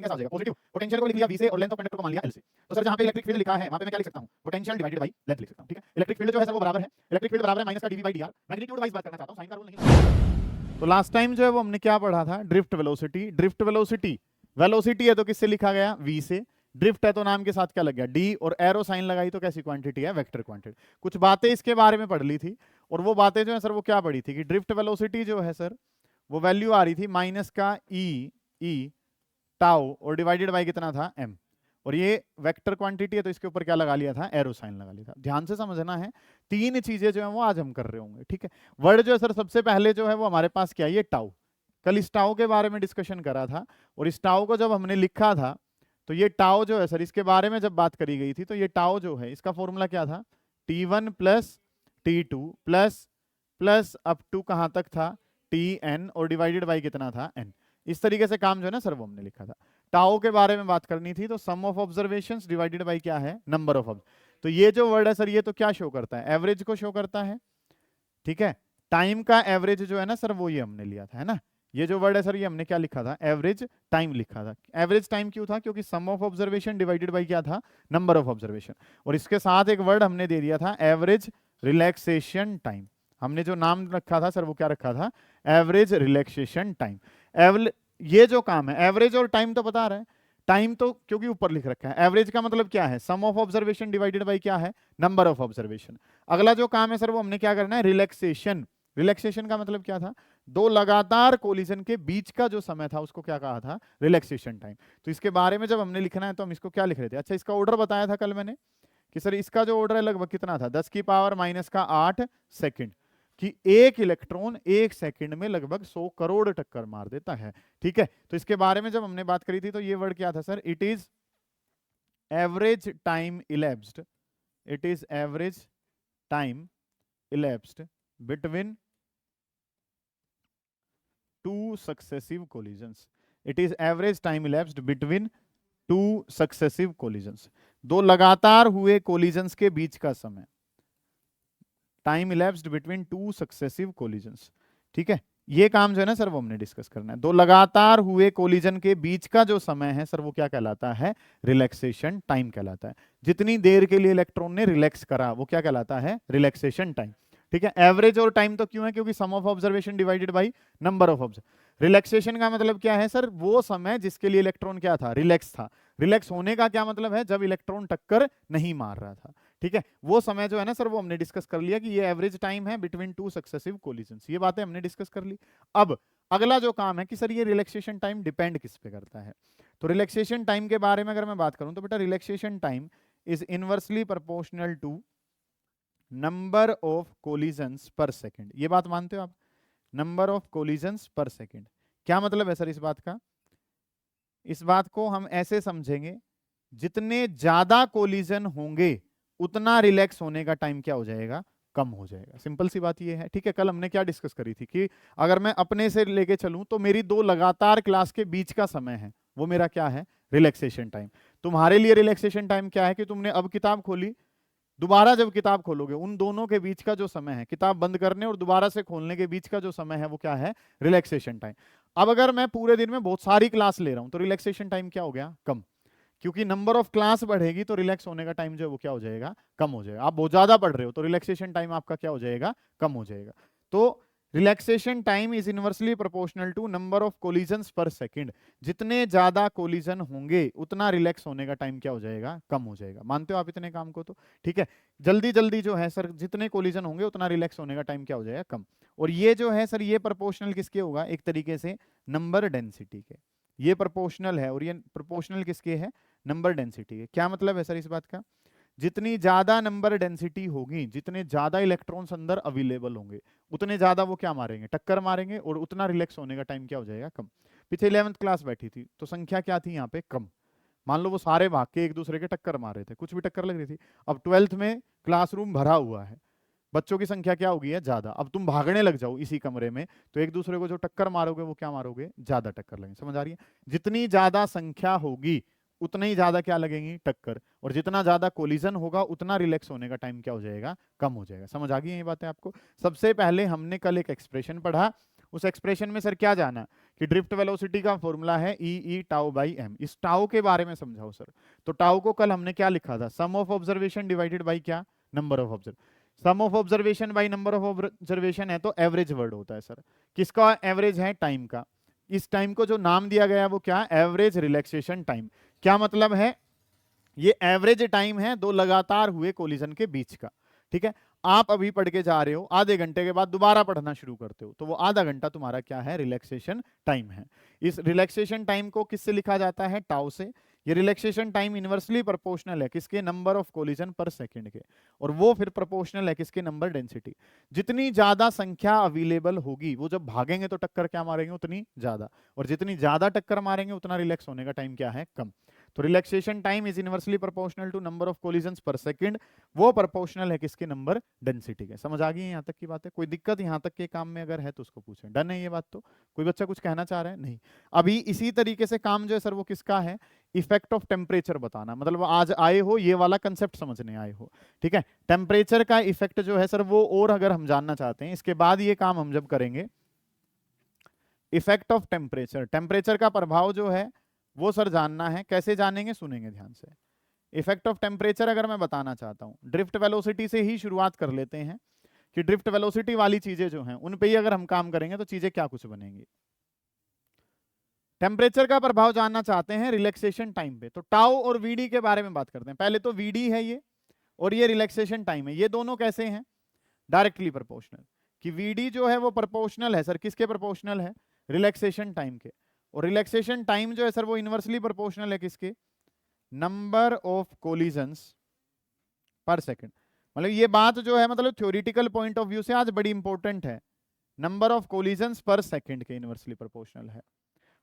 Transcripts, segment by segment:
कैसा हो जाएगा पॉजिटिव। पोटेंशियल को लिख लिया v से और लेंथ ऑफ कंडक्टर को मान लिया l से। तो सर जहां पे इलेक्ट्रिक फील्ड लिखा है वहां पे मैं क्या लिख सकता हूं, पोटेंशियल डिवाइडेड बाय लेंथ लिख सकता हूं। ठीक है, इलेक्ट्रिक फील्ड जो है सर वो बराबर है, इलेक्ट्रिक फील्ड बराबर है माइनस का dv by dr। Magnitude wise बात करना चाहता हूं, साइन का रूल नहीं। तो लास्ट टाइम जो है वो हमने क्या पढ़ा था, drift velocity. Drift velocity, velocity है तो किससे लिखा गया, v से। ड्रिफ्ट है तो नाम के साथ क्या लग गया, d, और एरो साइन लगाई तो कैसी क्वांटिटी है, वेक्टर क्वांटिटी। कुछ बातें इसके बारे में पढ़ ली थी, और वो बातें जो है सर वो क्या पढ़ी थी कि ड्रिफ्ट वेलोसिटी जो है सर वो वैल्यू आ रही थी माइनस का ई टाउ और डिवाइडेड बाय कितना था, m। और ये वेक्टर क्वांटिटी है तो इसके ऊपर क्या लगा लिया था, एरो साइन लगा लिया था। ध्यान से समझना है, तीन चीजें जो है वो आज हम कर रहे होंगे। ठीक है, वर्ड जो है सर सबसे पहले जो है वो हमारे पास क्या है, ये टाउ। कल इस टाउ के बारे में डिस्कशन करा था, और इस टाउ को जब हमने लिखा था तो ये टाउ जो है सर इसके बारे में जब बात करी गई थी तो ये टाउ जो है इसका फॉर्मूला क्या था, t1 plus t2 plus plus up to कहां तक था, tn, और डिवाइडेड बाई कितना था, n। इस तरीके से काम जो है ना सर वो हमने लिखा था। टाउ के बारे में बात करनी थी तो सम ऑफ ऑब्जर्वेशंस डिवाइडेड बाई क्या है, नंबर ऑफ ऑब्जर्वेशंस। तो ये जो वर्ड है सर ये तो क्या शो करता है, एवरेज को शो करता है। ठीक है, टाइम का एवरेज जो है ना सर वो ये हमने लिया था, है ना। ये जो वर्ड है सर ये हमने क्या लिखा था, एवरेज टाइम लिखा था। एवरेज टाइम क्यों था, क्योंकि sum of observation divided by क्या था, नंबर ऑफ ऑब्जर्वेशन। और इसके साथ एक वर्ड हमने दे दिया था एवरेज रिलैक्सेशन टाइम। हमने जो नाम रखा था सर वो क्या रखा था, एवरेज रिलैक्सेशन टाइम। ये जो काम है एवरेज और टाइम तो बता रहा है, टाइम तो क्योंकि ऊपर लिख रखा है, एवरेज का मतलब क्या है, सम ऑफ ऑब्जर्वेशन डिवाइडेड बाई क्या है, नंबर ऑफ ऑब्जर्वेशन। अगला जो काम है सर वो हमने क्या करना है, रिलैक्सेशन। रिलैक्सेशन का मतलब क्या था, दो लगातार कोलिजन के बीच का जो समय था उसको क्या कहा था, रिलैक्सेशन टाइम। तो इसके बारे में जब हमने लिखना है तो हम इसको क्या लिख रहे थे, अच्छा इसका ऑर्डर बताया था कल मैंने कि सर इसका जो ऑर्डर है लगभग कितना था, 10 की पावर माइनस का 8 सेकंड, कि एक इलेक्ट्रॉन एक सेकंड में लगभग 100 करोड़ टक्कर मार देता है। ठीक है, तो इसके बारे में जब हमने बात करी थी तो ये वर्ड क्या था sir, it is average time elapsed, it is average time elapsed between two successive collisions. It is average time elapsed between two successive collisions. दो लगातार हुए collisions के बीच का समय, time elapsed between two successive collisions। ठीक है, ये काम जो है ना सर वो हमने डिस्कस करना है। दो लगातार हुए कोलिजन के बीच का जो समय है सर वो क्या कहलाता है, रिलैक्सेशन टाइम कहलाता है। जितनी देर के लिए इलेक्ट्रॉन ने रिलैक्स करा वो क्या कहलाता है, रिलैक्सेशन टाइम। ठीक है, एवरेज और टाइम तो क्यों है, क्योंकि sum of observation divided by number of observation. Relaxation का मतलब क्या है सर, वो समय जिसके लिए इलेक्ट्रॉन क्या था, रिलैक्स था। रिलैक्स होने का क्या मतलब है, जब इलेक्ट्रॉन टक्कर नहीं मार रहा था। ठीक है, वो समय जो है ना सर वो हमने डिस्कस कर लिया कि ये एवरेज टाइम है बिटवीन टू सक्सेसिव कोलिजन्स। ये बातें हमने डिस्कस कर ली। अब अगला जो काम है कि सर ये रिलैक्सेशन टाइम डिपेंड किस पे करता है। तो रिलैक्सेशन टाइम के बारे में अगर मैं बात करूं तो बेटा relaxation time is inversely proportional to number of collisions per second. ये बात मानते हो आप, number of collisions per second. क्या मतलब है सर इस बात का, इस बात को हम ऐसे समझेंगे, जितने ज्यादा कोलिजन होंगे उतना रिलैक्स होने का टाइम क्या हो जाएगा, कम हो जाएगा। सिंपल सी बात ये है। ठीक है, कल हमने क्या डिस्कस करी थी कि अगर मैं अपने से लेके चलूं तो मेरी दो लगातार क्लास के बीच का समय है वो मेरा क्या है, रिलैक्सेशन टाइम। तुम्हारे लिए रिलैक्सेशन टाइम क्या है कि तुमने अब किताब खोली, दोबारा जब किताब खोलोगे उन दोनों के बीच का जो समय है, किताब बंद करने और दोबारा से खोलने के बीच का जो समय है वो क्या है, रिलैक्सेशन टाइम। अब अगर मैं पूरे दिन में बहुत सारी क्लास ले रहा हूं तो रिलैक्सेशन टाइम क्या हो गया, कम। क्योंकि नंबर ऑफ क्लास बढ़ेगी तो रिलैक्स होने का टाइम जो है वो क्या हो जाएगा, कम हो जाएगा। आप बहुत ज्यादा पढ़ रहे हो तो रिलैक्सेशन टाइम आपका क्या हो जाएगा, कम हो जाएगा। तो relaxation time is inversely proportional to number of collisions per second. जितने ज्यादा कोलिजन होंगे उतना रिलैक्स होने का टाइम क्या हो जाएगा, कम हो जाएगा। मानते हो आप इतने काम को, तो ठीक है। जल्दी जल्दी जो है सर जितने कोलिजन होंगे उतना रिलैक्स होने का टाइम क्या हो जाएगा, कम। और ये जो है सर ये प्रोपोर्शनल किसके होगा, एक तरीके से नंबर डेंसिटी के। ये प्रोपोर्शनल है और ये प्रोपोर्शनल किसके है, नंबर डेंसिटी के। क्या मतलब है सर इस बात का, जितनी ज्यादा नंबर डेंसिटी होगी, जितने ज्यादा इलेक्ट्रॉन्स अंदर अवेलेबल होंगे उतने ज्यादा वो क्या मारेंगे, टक्कर मारेंगे, और उतना रिलैक्स होने का टाइम क्या हो जाएगा, कम। पीछे 11th क्लास बैठी थी तो संख्या क्या थी यहाँ पे, कम। मान लो वो सारे भाग के एक दूसरे के टक्कर मार रहे थे, कुछ भी टक्कर लग रही थी। अब 12th में क्लासरूम भरा हुआ है, बच्चों की संख्या क्या होगी है, ज्यादा। अब तुम भागने लग जाओ इसी कमरे में तो एक दूसरे को जो टक्कर मारोगे वो क्या मारोगे, ज्यादा टक्कर लगेंगे। समझ आ रही है, जितनी ज्यादा संख्या होगी उतनी ही ज्यादा क्या लगेंगी, टक्कर। और जितना ज्यादा कोलिजन होगा उतना रिलैक्स होने का टाइम क्या हो जाएगा, कम हो जाएगा। समझ आ गई ये बातें आपको। सबसे पहले हमने कल एक एक्सप्रेशन पढ़ा उस एक्सप्रेशन में सर क्या जाना कि ड्रिफ्ट वेलोसिटी का फॉर्मूला है ई टाउ बाई एम। इस टाउ के बारे में समझाओ सर। तो टाउ को कल हमने क्या लिखा था, sum of observation divided by क्या, number of observe. Sum of observation by number of observation है तो एवरेज वर्ड होता है सर। किसका एवरेज है, टाइम का। इस टाइम को जो नाम दिया गया है वो क्या, एवरेज रिलैक्सेशन टाइम। क्या मतलब है, ये एवरेज टाइम है दो लगातार हुए कोलिजन के बीच का। ठीक है, आप अभी पढ़ के जा रहे हो, आधे घंटे के बाद दोबारा पढ़ना शुरू करते हो, तो वो आधा घंटा तुम्हारा क्या है, रिलैक्सेशन टाइम है। इस रिलैक्सेशन टाइम को किससे लिखा जाता है, टाउ से। ये रिलैक्सेशन टाइम इनवर्सली प्रोपोर्शनल है किसके, नंबर ऑफ कोलिजन पर सेकंड के, और वो फिर प्रोपोर्शनल है किसके, नंबर डेंसिटी। जितनी ज्यादा संख्या अवेलेबल होगी, वो जब भागेंगे तो टक्कर क्या मारेंगे, उतनी ज्यादा, और जितनी ज्यादा टक्कर मारेंगे उतना रिलैक्स होने का टाइम क्या है, कम। तो relaxation time is inversely proportional to number of collisions per second, वो प्रोपोर्शनल है किसके, नंबर डेंसिटी के। समझ आ गई है यहाँ तक की बात है, कोई दिक्कत यहाँ तक के काम में अगर है तो उसको पूछें। डन है ये बात, तो कोई बच्चा कुछ कहना चाह रहा है, नहीं। अभी इसी तरीके से काम जो है सर वो किसका है, इफेक्ट ऑफ टेम्परेचर बताना, मतलब आज आए हो ये वाला कंसेप्ट समझने आए हो। ठीक है, टेम्परेचर का इफेक्ट जो है सर वो, और अगर हम जानना चाहते हैं इसके बाद ये काम हम जब करेंगे, इफेक्ट ऑफ टेम्परेचर, टेम्परेचर का प्रभाव जो है वो सर जानना है। कैसे जानेंगे, सुनेंगे ध्यान से। इफेक्ट ऑफ टेम्परेचर अगर मैं बताना चाहता हूं, ड्रिफ्ट वेलोसिटी से ही शुरुआत कर लेते हैं कि ड्रिफ्ट वेलोसिटी वाली चीजें जो हैं उन पे ही अगर हम काम करेंगे तो चीजें क्या कुछ बनेंगी। टेम्परेचर का प्रभाव जानना चाहते हैं रिलैक्सेशन टाइम पे, तो टाउ और वीडी के बारे में बात करते हैं। पहले तो वीडी है ये, और ये रिलैक्सेशन टाइम है, ये दोनों कैसे हैं, डायरेक्टली प्रोपोर्शनल। कि वीडी जो है वो प्रोपोर्शनल है सर किसके, प्रोपोर्शनल है रिलैक्सेशन टाइम के, और रिलैक्सेशन टाइम जो है सर वो इनवर्सली प्रोपोर्शनल है किसके, number of collisions per second. मतलब ये बात जो है मतलब थ्योरेटिकल पॉइंट ऑफ व्यू से आज बड़ी इंपॉर्टेंट है, number of collisions per second के इनवर्सली प्रोपोर्शनल है।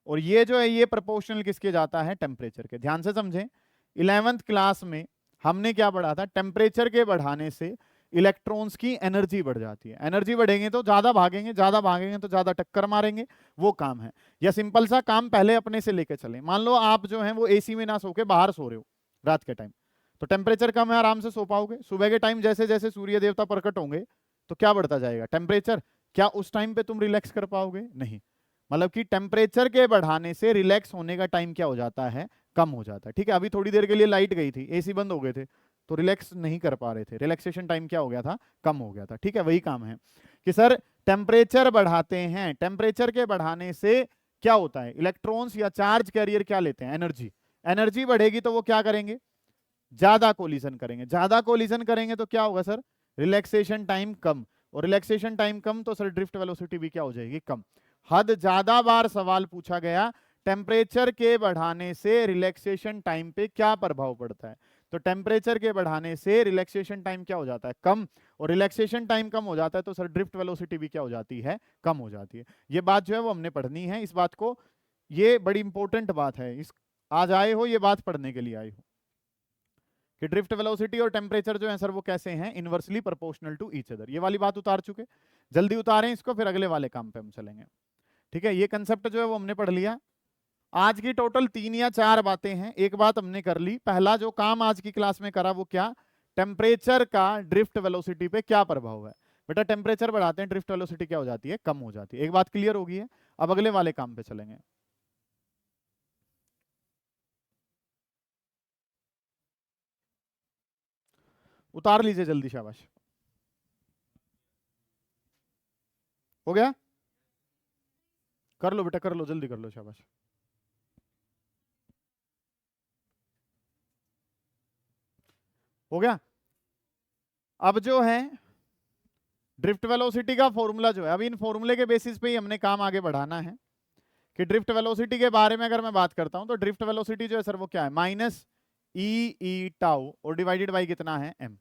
और ये जो है ये प्रोपोर्शनल किसके जाता है, टेम्परेचर के। ध्यान से समझें, 11th क्लास में हमने क्या पढ़ा था, टेम्परेचर के बढ़ाने से इलेक्ट्रॉन्स की एनर्जी बढ़ जाती है। एनर्जी बढ़ेंगे तो ज्यादा भागेंगे, ज्यादा भागेंगे तो ज्यादा टक्कर मारेंगे, वो काम है। या सिंपल सा काम पहले अपने से लेके चले, मान लो आप जो है वो एसी में ना सो के बाहर सो रहे हो रात के टाइम, तो टेम्परेचर कम है, आराम से सो पाओगे। सुबह के टाइम जैसे जैसे सूर्य देवता प्रकट होंगे तो क्या बढ़ता जाएगा, टेम्परेचर। क्या उस टाइम पे तुम रिलैक्स कर पाओगे, नहीं। मतलब कि टेम्परेचर के बढ़ाने से रिलैक्स होने का टाइम क्या हो जाता है, कम हो जाता है। ठीक है, अभी थोड़ी देर के लिए लाइट गई थी, एसी बंद हो गए थे, तो रिलैक्स नहीं कर पा रहे थे, रिलैक्सेशन टाइम क्या हो गया था, कम हो गया था। ठीक है, वही काम है कि सर टेम्परेचर बढ़ाते हैं, टेम्परेचर के बढ़ाने से क्या होता है, इलेक्ट्रॉन्स या चार्ज कैरियर क्या लेते हैं, एनर्जी। एनर्जी बढ़ेगी तो वो क्या करेंगे, ज्यादा कोलिजन करेंगे, ज्यादा कोलिजन करेंगे तो क्या होगा सर, रिलैक्सेशन टाइम कम, और रिलैक्सेशन टाइम कम तो सर ड्रिफ्ट वेलोसिटी भी क्या हो जाएगी, कम। हद ज्यादा बार सवाल पूछा गया, टेम्परेचर के बढ़ाने से रिलैक्सेशन टाइम पे क्या प्रभाव पड़ता है, तो टेम्परेचर के बढ़ाने से रिलैक्सेशन टाइम क्या हो जाता है, कम, और रिलैक्सेशन टाइम कम हो जाता है तो सर ड्रिफ्ट वेलोसिटी भी क्या हो जाती है, कम हो जाती है। ये बात जो है वो हमने पढ़नी है, इस बात को, ये बड़ी इंपॉर्टेंट बात है, इस आज आए हो ये बात पढ़ने के लिए आए हो कि ड्रिफ्ट वेलोसिटी और टेम्परेचर जो है सर वो कैसे हैं, inversely proportional to each other. ये वाली बात उतार चुके, जल्दी उतारें इसको, फिर अगले वाले काम पे हम चलेंगे। ठीक है, ये कंसेप्ट जो है वो हमने पढ़ लिया। आज की टोटल 3 या 4 बातें हैं, एक बात हमने कर ली। पहला जो काम आज की क्लास में करा वो क्या, टेम्परेचर का ड्रिफ्ट वेलोसिटी पे क्या प्रभाव है। बेटा टेम्परेचर बढ़ाते हैं ड्रिफ्ट वेलोसिटी क्या हो जाती है, कम हो जाती है। एक बात क्लियर होगी है, अब अगले वाले काम पे चलेंगे। उतार लीजिए जल्दी, शाबाश। हो गया, कर लो बेटा, कर लो, जल्दी कर लो, शाबाश। हो गया। अब जो है ड्रिफ्ट वेलोसिटी का फॉर्मूला जो है, अभी इन फॉर्मूले के बेसिस पे ही हमने काम आगे बढ़ाना है कि ड्रिफ्ट वेलोसिटी के बारे में अगर मैं बात करता हूं तो ड्रिफ्ट वेलोसिटी जो है सर वो क्या है, माइनस ई टाउ और डिवाइडेड बाई कितना है, एम।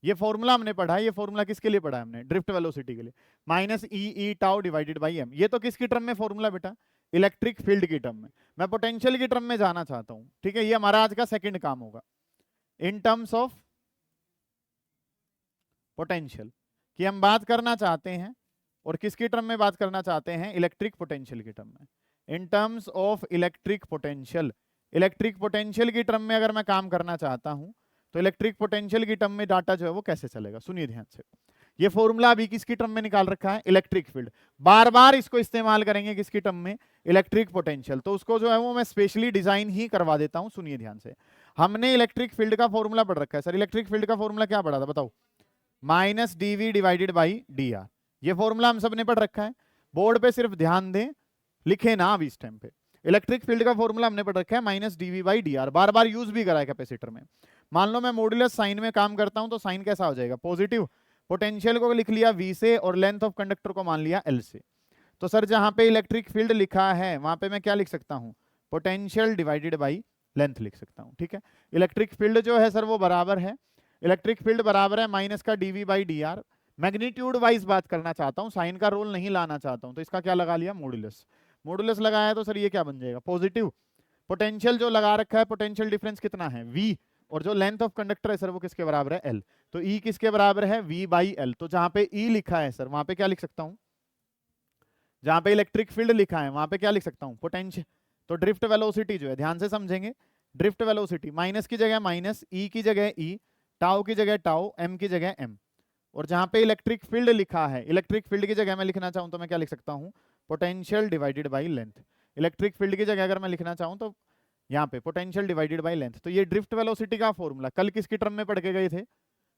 ये फॉर्मूला हमने पढ़ा है, ये फॉर्मूला किसके लिए पढ़ा है हमने, ड्रिफ्ट वेलोसिटी के लिए, minus e tau divided by m. ये तो किसकी टर्म में फॉर्मूला बेटा, इलेक्ट्रिक फील्ड की टर्म में। मैं पोटेंशियल की टर्म में जाना चाहता हूं, ठीक है, ये हमारा आज का सेकंड काम होगा इन टर्म्स ऑफ पोटेंशियल, कि हम बात करना चाहते हैं, और किसकी टर्म में बात करना चाहते हैं, इलेक्ट्रिक पोटेंशियल की टर्म में, in terms of electric potential. Electric potential की टर्म में अगर मैं काम करना चाहता हूं तो इलेक्ट्रिक पोटेंशियल की टर्म में डाटा जो है वो कैसे चलेगा, सुनिए ध्यान से। ये फॉर्मूला अभी किसकी टर्म में निकाल रखा है, इलेक्ट्रिक फील्ड। बार बार इसको इस्तेमाल करेंगे किसकी टर्म में, इलेक्ट्रिक पोटेंशियल। तो उसको जो है वो मैं स्पेशली डिजाइन ही करवा देता हूं, सुनिए ध्यान से। हमने इलेक्ट्रिक फील्ड का फॉर्मूला पढ़ रखा है सर, इलेक्ट्रिक फील्ड का फॉर्मूला क्या पढ़ा था बताओ, minus dv divided by d r. ये फॉर्मूला हम सब ने पढ़ रखा है, बोर्ड पे सिर्फ ध्यान दें, लिखे ना अभी इस टाइम पे। इलेक्ट्रिक फील्ड का फॉर्मूला हमने पढ़ रखा है minus dv by d r, बार बार यूज भी करा है कैपेसिटर में। मान लो मैं मॉड्यूलस साइन में काम करता हूं तो साइन कैसा हो जाएगा, पॉजिटिव। पोटेंशियल को लिख लिया V से और लेंथ ऑफ कंडक्टर को मान लिया L से। तो सर जहां पे इलेक्ट्रिक फील्ड लिखा है वहां पे मैं क्या लिख सकता हूं, पोटेंशियल डिवाइडेड बाई लेंथ लिख सकता हूं। ठीक है, इलेक्ट्रिक फील्ड जो है सर वो बराबर है, इलेक्ट्रिक फील्ड बराबर है माइनस का dv by d r. Magnitude wise बात करना चाहता हूं, साइन का रोल नहीं लाना चाहता हूं, तो इसका क्या लगा लिया, मॉड्यूलस। मॉड्यूलस लगाया तो सर ये क्या बन जाएगा, पॉजिटिव। पोटेंशियल जो लगा रखा है, पोटेंशियल डिफरेंस कितना है V, और जो लेंथ ऑफ कंडक्टर है सर वो किसके बराबर है, L। तो E किसके बराबर है, V बाई L। तो जहां पे E लिखा है सर वहां पे क्या लिख सकता हूं, जहां पे इलेक्ट्रिक फील्ड लिखा है वहां पे क्या लिख सकता हूं, पोटेंशियल। तो ड्रिफ्ट वेलोसिटी जो है, ध्यान से समझेंगे, ड्रिफ्ट वेलोसिटी माइनस की जगह माइनस, E की जगह E, टाउ की जगह टाउ, M की जगह M। और जहां पे इलेक्ट्रिक फील्ड लिखा है, इलेक्ट्रिक फील्ड की जगह मैं लिखना चाहूं तो मैं क्या लिख सकता हूं, potential divided by length. Electric field की जगह अगर मैं लिखना चाहूं तो यहाँ पे पोटेंशियल डिवाइडेड बाय लेंथ। तो ये ड्रिफ्ट वेलोसिटी का फॉर्मूला कल किसकी टर्म में पढ़ के गए थे,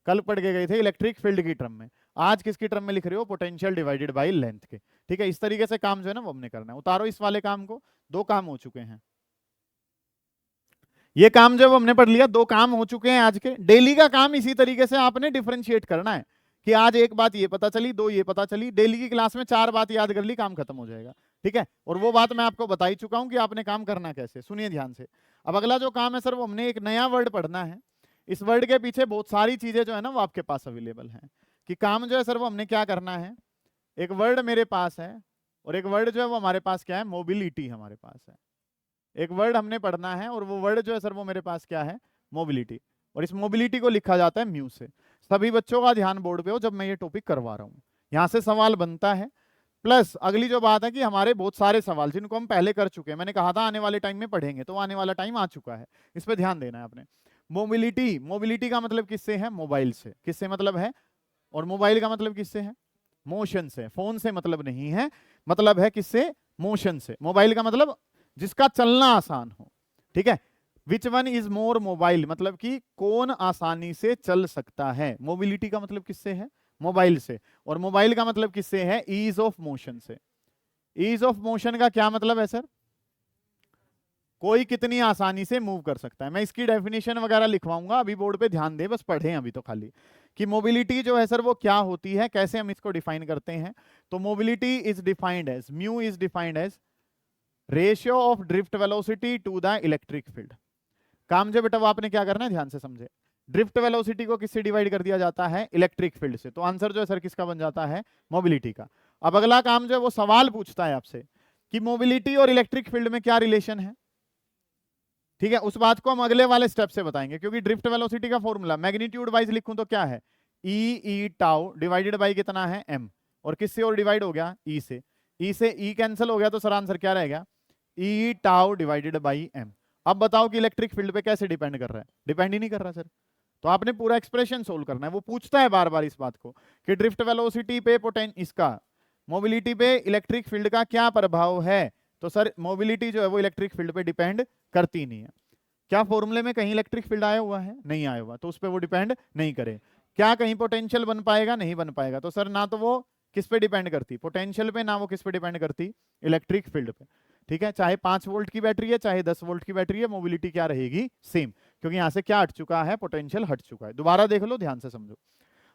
कल पढ़ के गए थे इलेक्ट्रिक फील्ड की टर्म में, आज किसकी टर्म में लिख रहे हो, पोटेंशियल डिवाइडेड बाय लेंथ के। ठीक है, इस तरीके से काम जो है ना वो हमने करना है। उतारो इस वाले काम को, दो काम हो चुके हैं, ये काम जो हमने पढ़ लिया, दो काम हो चुके हैं आज के। डेली का काम इसी तरीके से आपने डिफरेंशिएट करना है कि आज एक बात ये पता चली, दो ये पता चली, डेली की क्लास में 4 बात याद कर ली, काम खत्म हो जाएगा। ठीक है, और वो बात मैं आपको बता ही चुका हूं कि आपने काम करना कैसे। सुनिए ध्यान से, अब अगला जो काम है सर वो हमने एक नया वर्ड पढ़ना है। इस वर्ड के पीछे बहुत सारी चीजें जो है ना वो आपके पास अवेलेबल है, कि काम जो है सर वो हमने क्या करना है। एक वर्ड मेरे पास है और एक वर्ड जो है वो हमारे पास क्या है, मोबिलिटी हमारे पास है। एक वर्ड हमने पढ़ना है और वो वर्ड जो है सर वो मेरे पास क्या है, मोबिलिटी। और इस मोबिलिटी को लिखा जाता है म्यू से। सभी बच्चों का ध्यान बोर्ड पे हो जब मैं ये टॉपिक करवा रहा हूँ, यहाँ से सवाल बनता है। प्लस अगली जो बात है कि हमारे बहुत सारे सवाल जिनको हम पहले कर चुके हैं, मैंने कहा था आने वाले टाइम में पढ़ेंगे, तो आने वाला टाइम आ चुका है, इस पर ध्यान देना है आपने। मोबिलिटी, मोबिलिटी का मतलब किससे है, मोबाइल से। किससे मतलब है, और मोबाइल का मतलब किससे है, मोशन से। फोन से मतलब नहीं है, मतलब है किससे, मोशन से। मोबाइल का मतलब जिसका चलना आसान हो। ठीक है, which one is more mobile, मतलब कि कौन आसानी से चल सकता है। मोबिलिटी का मतलब किससे है, मोबाइल से। और मोबाइल का मतलब किससे है, ईज ऑफ मोशन से। ईज ऑफ मोशन का क्या मतलब है सर, कोई कितनी आसानी से मूव कर सकता है। मैं इसकी डेफिनेशन वगैरह लिखवाऊंगा, अभी बोर्ड पे ध्यान दे, बस पढ़ें अभी तो खाली, कि मोबिलिटी जो है सर वो क्या होती है, कैसे हम इसको डिफाइन करते हैं। तो mobility is defined as, mu is defined as ratio of drift velocity to the electric field. काम जो बेटा वो आपने क्या करना है, ध्यान से समझे। ड्रिफ्ट वेलोसिटी को किससे डिवाइड कर दिया जाता है, इलेक्ट्रिक फील्ड से। तो आंसर जो है सर किसका बन जाता है, मोबिलिटी का। अब अगला काम जो है वो सवाल पूछता है आपसे कि मोबिलिटी और इलेक्ट्रिक फील्ड में क्या रिलेशन है। ठीक है, उस बात को हम अगले वाले स्टेप से बताएंगे, क्योंकि ड्रिफ्ट वेलोसिटी का फॉर्मूला मैग्नीट्यूड वाइज लिखूं तो क्या है, ई टाउ डिवाइडेड बाई कितना है, एम। और किससे और डिवाइड हो गया, ई से। ई से ई कैंसिल हो गया, तो सर आंसर क्या रहेगा, ई टाउ डिवाइडेड बाई एम। अब बताओ कि इलेक्ट्रिक फील्ड पे कैसे डिपेंड कर रहा है, डिपेंड ही नहीं कर रहा सर। तो आपने पूरा एक्सप्रेशन सोल्व करना है। वो पूछता है बार बार इस बात को कि ड्रिफ्ट वेलोसिटी पे इसका मोबिलिटी पे इलेक्ट्रिक फील्ड का क्या प्रभाव है। तो सर मोबिलिटी जो है वो इलेक्ट्रिक फील्ड पे डिपेंड करती नहीं है। क्या फॉर्मूले में कहीं इलेक्ट्रिक फील्ड आया हुआ है, नहीं आया हुआ, तो उस पर वो डिपेंड नहीं करे। क्या कहीं पोटेंशियल बन पाएगा, नहीं बन पाएगा। तो सर ना तो वो किस पे डिपेंड करती, पोटेंशियल पे, ना वो किस पे डिपेंड करती, इलेक्ट्रिक फील्ड पे। ठीक है, चाहे 5 वोल्ट की बैटरी है चाहे 10 वोल्ट की बैटरी है, मोबिलिटी क्या रहेगी, सेम। क्योंकि यहां से क्या हट चुका है, पोटेंशियल हट चुका है। दोबारा देख लो, ध्यान से समझो।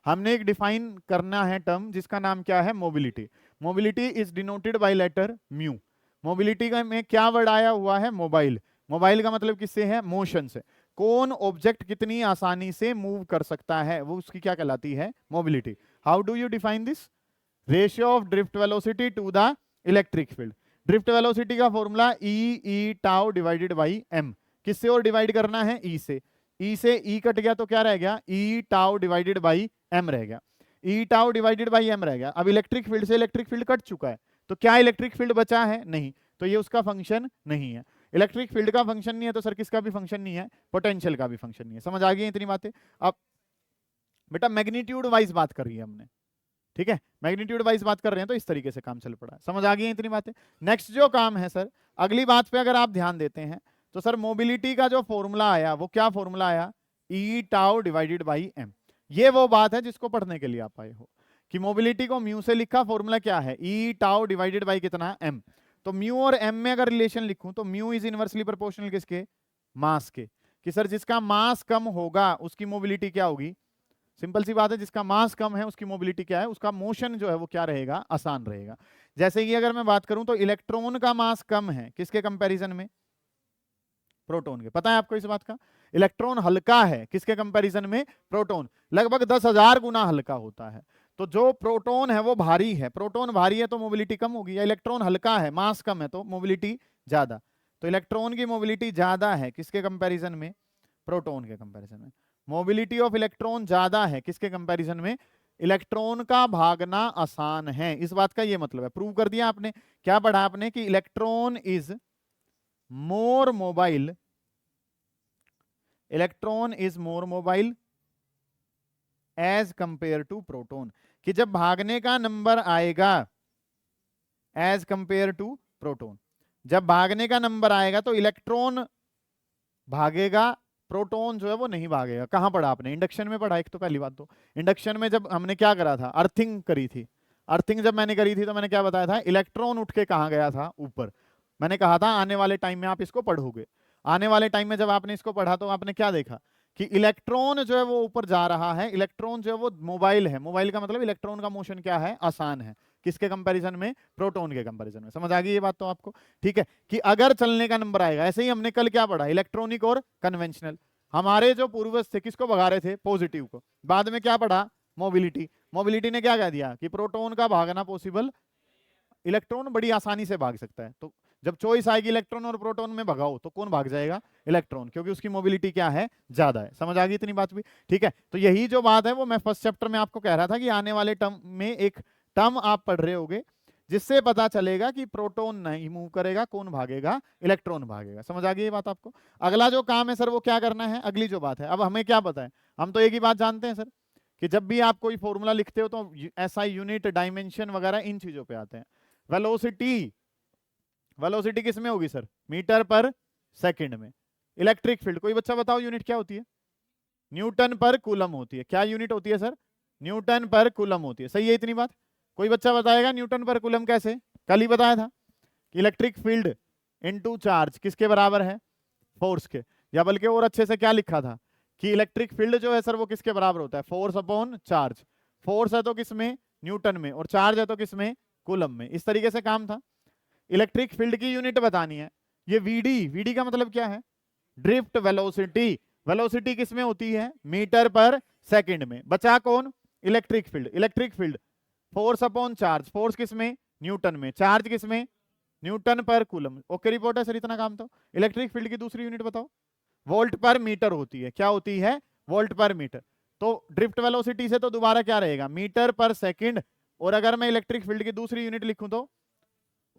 हमने एक डिफाइन करना है टर्म जिसका नाम क्या है, mobility. Mobility is denoted by letter mu. Mobility का में क्या वर्ड आया हुआ है, मोबाइल। मोबाइल का मतलब किससे है, मोशन से। कौन ऑब्जेक्ट कितनी आसानी से मूव कर सकता है, वो उसकी क्या कहलाती है, mobility. How do you define this, ratio of drift velocity to the electric field. Drift velocity का formula e tau divided by m. किससे और डिवाइड करना है, ई से। ई से ई कट गया तो क्या रह गया, e tau divided by M रह गया। E tau divided by M रह गया। अब इलेक्ट्रिक फील्ड से इलेक्ट्रिक फील्ड कट चुका है, तो क्या इलेक्ट्रिक फील्ड बचा है, नहीं। तो ये उसका फंक्शन नहीं है। इलेक्ट्रिक फील्ड का फंक्शन नहीं है तो सर किसका भी फंक्शन नहीं है, पोटेंशियल का भी फंक्शन नहीं है। समझ आ गई इतनी बातें। अब बेटा मैग्नीट्यूड वाइज बात कर रही है हमने, ठीक है, मैग्नीट्यूड वाइज बात कर रहे हैं तो इस तरीके से काम चल पड़ा है। समझ आ गई है इतनी बातें। नेक्स्ट जो काम है सर, अगली बात पे अगर आप ध्यान देते हैं तो सर मोबिलिटी का जो फॉर्मूला आया वो क्या फॉर्मूला आया, ई टाउ डिवाइडेड बाई एम। ये वो बात है जिसको पढ़ने के लिए आप आए हो कि मोबिलिटी को म्यू से लिखा, फॉर्मूला क्या है, ई टाउ डिवाइडेड बाई कितना, एम। तो म्यू और एम में अगर रिलेशन लिखूं तो म्यू इज इनवर्सली प्रोपोर्शनल किसके, मास के। कि सर जिसका मास कम होगा उसकी मोबिलिटी क्या होगी, सिंपल सी बात है, जिसका मास कम है उसकी मोबिलिटी क्या है, उसका मोशन जो है वो क्या रहेगा, आसान रहेगा। जैसे कि अगर मैं बात करूं तो इलेक्ट्रॉन का मास कम है किसके कंपैरिजन में, प्रोटॉन के। पता है आपको इस बात का, इलेक्ट्रॉन हल्का है किसके कंपैरिजन में, प्रोटॉन। लगभग 10,000 गुना हल्का होता है। तो जो प्रोटॉन है वो भारी है, प्रोटॉन भारी है तो मोबिलिटी कम होगी, या इलेक्ट्रॉन हल्का है मास कम है तो मोबिलिटी ज्यादा। तो इलेक्ट्रॉन की मोबिलिटी ज्यादा है किसके कंपैरिजन में, प्रोटॉन के कंपैरिजन में। मोबिलिटी ऑफ इलेक्ट्रॉन ज्यादा है किसके कंपैरिजन में, इलेक्ट्रॉन का भागना आसान है। इस बात का ये मतलब है, प्रूव कर दिया आपने। क्या पढ़ा आपने कि electron is more mobile, electron is more mobile as compare to proton. कि जब भागने का नंबर आएगा एज कंपेयर टू प्रोटॉन, जब भागने का नंबर आएगा तो इलेक्ट्रॉन भागेगा, प्रोटॉन जो है वो नहीं भागेगा। कहां पढ़ा आपने, इंडक्शन में पढ़ा। एक तो पहली बात तो इंडक्शन में जब हमने क्या करा था, अर्थिंग करी थी। अर्थिंग जब मैंने करी थी तो मैंने क्या बताया था, इलेक्ट्रॉन उठ के कहां गया था, ऊपर। मैंने कहा था आने वाले टाइम में आप इसको पढ़ोगे। आने वाले टाइम में जब आपने इसको पढ़ा तो आपने क्या देखा कि इलेक्ट्रॉन जो है वो ऊपर जा रहा है, इलेक्ट्रॉन जो है वो मोबाइल है। मोबाइल का मतलब इलेक्ट्रॉन का मोशन क्या है, आसान है। किसके कंपैरिजन में, प्रोटॉन के कंपैरिजन में। समझ आ गई ये बात तो आपको, ठीक है। कि अगर चलने का नंबर आएगा, ऐसे ही हमने कल क्या पढ़ा, इलेक्ट्रॉनिक और कन्वेंशनल। हमारे जो पूर्वज थे किसको भगा रहे थे, पॉजिटिव को। बाद में क्या पढ़ा, मोबिलिटी। मोबिलिटी ने क्या कह दिया कि प्रोटॉन का भागना पॉसिबल, इलेक्ट्रॉन बड़ी आसानी से भाग सकता है। तो जब चॉइस आएगी इलेक्ट्रॉन और प्रोटॉन में भगाओ तो कौन भाग जाएगा, इलेक्ट्रॉन, क्योंकि उसकी मोबिलिटी क्या है, ज्यादा है। समझ आ गई इतनी बात भी, ठीक है। तो यही जो बात है वो मैं फर्स्ट चैप्टर में आपको कह रहा था कि आने वाले टर्म में एक टर्म आप पढ़ रहे होगे जिससे पता चलेगा कि प्रोटॉन नहीं मूव करेगा, कौन भागेगा, इलेक्ट्रॉन भागेगा। समझ आ गई ये बात आपको। अगला जो काम है सर वो क्या करना है, अगली जो बात है, अब हमें क्या पता है, हम तो एक ही बात जानते हैं सर कि जब भी आप कोई फॉर्मूला लिखते हो तो ऐसा यूनिट, डायमेंशन वगैरह इन चीजों पे आते हैं। वेलोसिटी, वेलोसिटी किस में होगी सर, मीटर पर सेकंड में। इलेक्ट्रिक फील्ड, कोई बच्चा बताओ यूनिट क्या होती है, न्यूटन पर कूलम होती है। क्या यूनिट होती है सर, न्यूटन पर कूलम होती है। सही है इतनी बात। कोई बच्चा बताएगा न्यूटन पर कूलम कैसे, कल ही बताया था कि इलेक्ट्रिक फील्ड इनटू चार्ज किसके बराबर है, फोर्स के। या बल्कि और अच्छे से क्या लिखा था कि इलेक्ट्रिक फील्ड जो है सर वो किसके बराबर होता है, फोर्स अपॉन चार्ज। फोर्स है तो किसमें, न्यूटन में, और चार्ज है तो किसमें, कूलम में। इस तरीके से काम था। इलेक्ट्रिक फील्ड की यूनिट बतानी है। ये वीडी, वीडी का मतलब क्या है, ड्रिफ्ट वेलोसिटी। वेलोसिटी किसमें होती है, मीटर पर सेकंड में। बचा कौन, electric field. Electric field force upon charge, force किसमें, न्यूटन में, चार्ज किसमें, न्यूटन पर कूलम। ओके रिपोर्ट है सर, इतना काम तो। इलेक्ट्रिक फील्ड की दूसरी यूनिट बताओ, वोल्ट पर मीटर होती है। क्या होती है, वोल्ट पर मीटर। तो ड्रिफ्ट वेलोसिटी से तो दोबारा क्या रहेगा, मीटर पर सेकंड। और अगर मैं इलेक्ट्रिक फील्ड की दूसरी यूनिट लिखूं तो,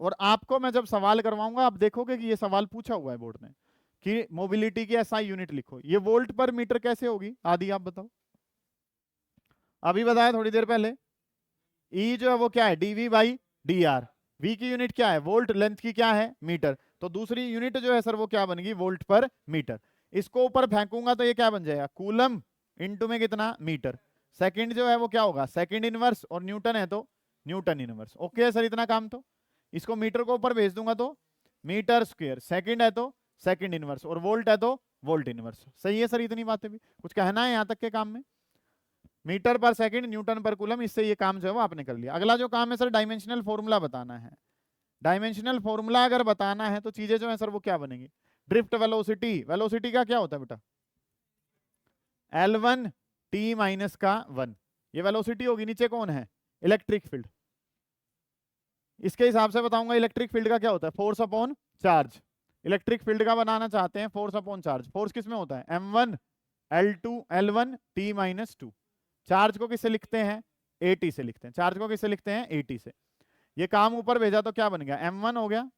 और आपको मैं जब सवाल करवाऊंगा आप देखोगे कि ये सवाल पूछा हुआ है बोर्ड ने कि मोबिलिटी की एसआई यूनिट लिखो। ये वोल्ट पर मीटर कैसे होगी, आदि आप बताओ। अभी बताया थोड़ी देर पहले, ई जो है वो क्या है, dv by d r. V की यूनिट क्या है, वोल्ट, लेंथ की क्या है, मीटर। तो दूसरी यूनिट जो है सर वो क्या बनेगी, वोल्ट पर मीटर। इसको ऊपर फेंकूंगा तो ये क्या बन जाएगा, कूलम इनटू में कितना, मीटर। सेकंड जो है वो क्या होगा, सेकंड इनवर्स, और न्यूटन है तो न्यूटन इनवर्स। ओके सर इतना काम तो। इसको मीटर को ऊपर भेज दूंगा तो मीटर स्क्वायर, सेकंड है तो सेकंड इनवर्स, और वोल्ट है तो वोल्ट इनवर्स। सही है सर इतनी बातें भी, कुछ कहना है यहां तक के काम में। मीटर पर सेकंड, न्यूटन पर कूलम, इससे ये काम जो है वो आपने कर लिया। अगला जो काम है सर डायमेंशनल फॉर्मूला बताना है। डायमेंशनल फॉर्मूला अगर बताना है तो चीजें जो है सर वो क्या बनेगी, ड्रिफ्ट वेलोसिटी। वेलोसिटी का क्या होता है बेटा, L1 t माइनस का 1, ये वेलोसिटी होगी। नीचे कौन है, इलेक्ट्रिक फील्ड। इसके हिसाब से बताऊंगा इलेक्ट्रिक फील्ड का क्या होता है, force upon charge. Electric field का बनाना चाहते हैं फोर्स अपॉन चार्ज। फोर्स किस में होता है, M1 L2 L1 t minus 2। Charge को किससे लिखते हैं, AT से लिखते हैं। चार्ज को किससे लिखते हैं, AT से। ये काम ऊपर भेजा तो क्या बन गया, M1 हो गया,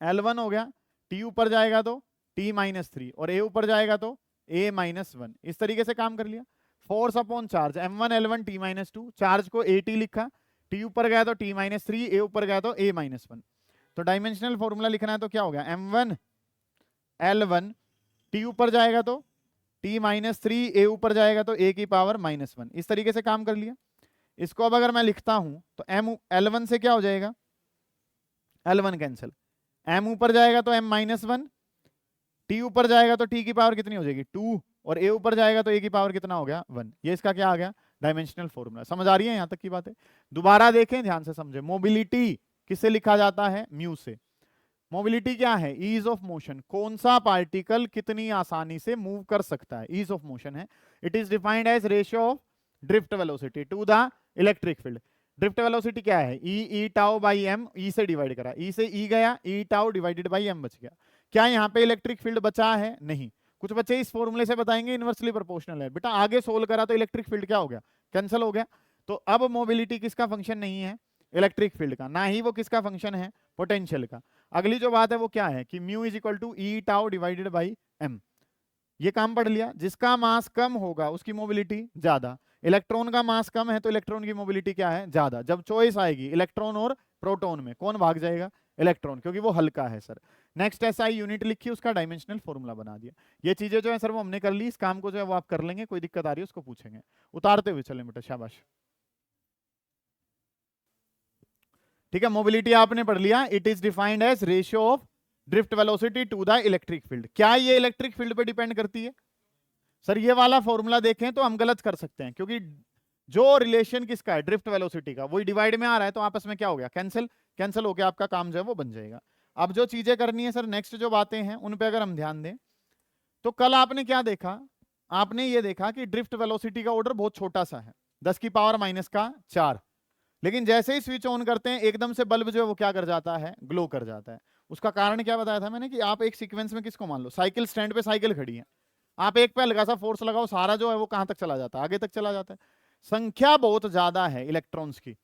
L1 हो गया, T ऊपर जाएगा तो T माइनस 3, और A ऊपर जाएगा तो A माइनस 1। इस तरीके से काम कर लिया। Force upon charge m1 l1 t minus 2, charge को at लिखा, t ऊपर गया तो t माइनस 3, a ऊपर गया तो a माइनस 1। तो डायमेंशनल फॉर्मूला लिखना है तो क्या हो गया, m1 l1 t ऊपर जाएगा तो t माइनस 3, a ऊपर जाएगा तो a की पावर माइनस 1। इस तरीके से काम कर लिया। इसको अब अगर मैं लिखता हूं तो m l1 से क्या हो जाएगा, l1 कैंसिल, m ऊपर जाएगा तो m माइनस 1, t ऊपर जाएगा तो t की पावर कितनी हो जाएगी 2, और a ऊपर जाएगा तो a की पावर कितना हो गया 1। ये इसका क्या आ गया, डायमेंशनल फॉर्मूला। समझ आ रही है यहां तक की बातें? दोबारा देखें, ध्यान से समझे। मोबिलिटी किससे लिखा जाता है, म्यू से। मोबिलिटी क्या है, ईज ऑफ मोशन, कौन सा पार्टिकल कितनी आसानी से मूव कर सकता है, ईज ऑफ मोशन है। It is defined as ratio of drift velocity to the electric field. Drift velocity क्या है, e tau by m, e से डिवाइड करा, ई से ई गया, e tau divided by m बच गया। क्या यहाँ पे इलेक्ट्रिक फील्ड बचा है, नहीं। कुछ बच्चे इस फॉर्मूले से बताएंगे इनवर्सली प्रोपोर्शनल है, बेटा आगे सोल्व करा तो इलेक्ट्रिक फील्ड क्या हो गया, कैंसिल हो गया। तो अब मोबिलिटी किसका फंक्शन नहीं है, इलेक्ट्रिक फील्ड का, ना ही वो किसका फंक्शन है, पोटेंशियल का। अगली जो बात है वो क्या है कि mu is equal to e tau divided by m. ये काम पढ़ लिया। जिसका मास कम होगा उसकी मोबिलिटी ज्यादा, इलेक्ट्रॉन का मास कम है तो इलेक्ट्रॉन की मोबिलिटी क्या है, ज्यादा। जब चॉइस आएगी इलेक्ट्रॉन और प्रोटॉन में, कौन भाग जाएगा, इलेक्ट्रॉन, क्योंकि वो हल्का है सर। नेक्स्ट एसआई यूनिट लिखी, उसका डायमेंशनल फॉर्मूला बना दिया। ये चीजें जो है सर वो हमने कर ली, इस काम को जो है वो आप कर लेंगे, कोई दिक्कत आ रही है उसको पूछेंगे। उतारते हुए चलें बेटा, शाबाश। ठीक है, मोबिलिटी आपने पढ़ लिया। It is defined as ratio of drift velocity to the electric field. क्या ये इलेक्ट्रिक फील्ड पे डिपेंड करती है? सर ये वाला फॉर्मूला देखें तो हम गलत कर सकते हैं, क्योंकि जो रिलेशन किसका है, ड्रिफ्ट वेलोसिटी का, वही डिवाइड में आ रहा है, तो आपस में क्या हो गया, कैंसिल। कैंसिल होकर आपका काम जो है वो बन जाएगा। अब जो चीजें करनी है सर, नेक्स्ट जो बातें हैं उन पे अगर हम ध्यान दें तो कल आपने क्या देखा, आपने ये देखा कि ड्रिफ्ट वेलोसिटी का ऑर्डर बहुत छोटा सा है, 10 की पावर माइनस का 4। लेकिन जैसे ही स्विच ऑन करते हैं एकदम से बल्ब जो है वो क्या कर जाता है, ग्लो कर जाता है। उसका कारण क्या बताया था मैंने, कि आप एक सीक्वेंस में किसको मान लो, साइकिल स्टैंड पे साइकिल खड़ी है, आप एक पे हल्का सा फोर्स लगाओ, सारा जो है वो कहां तक चला जाता है, आगे तक चला जाता है। संख्या बहुत ज्यादा है इलेक्ट्रॉन्स की,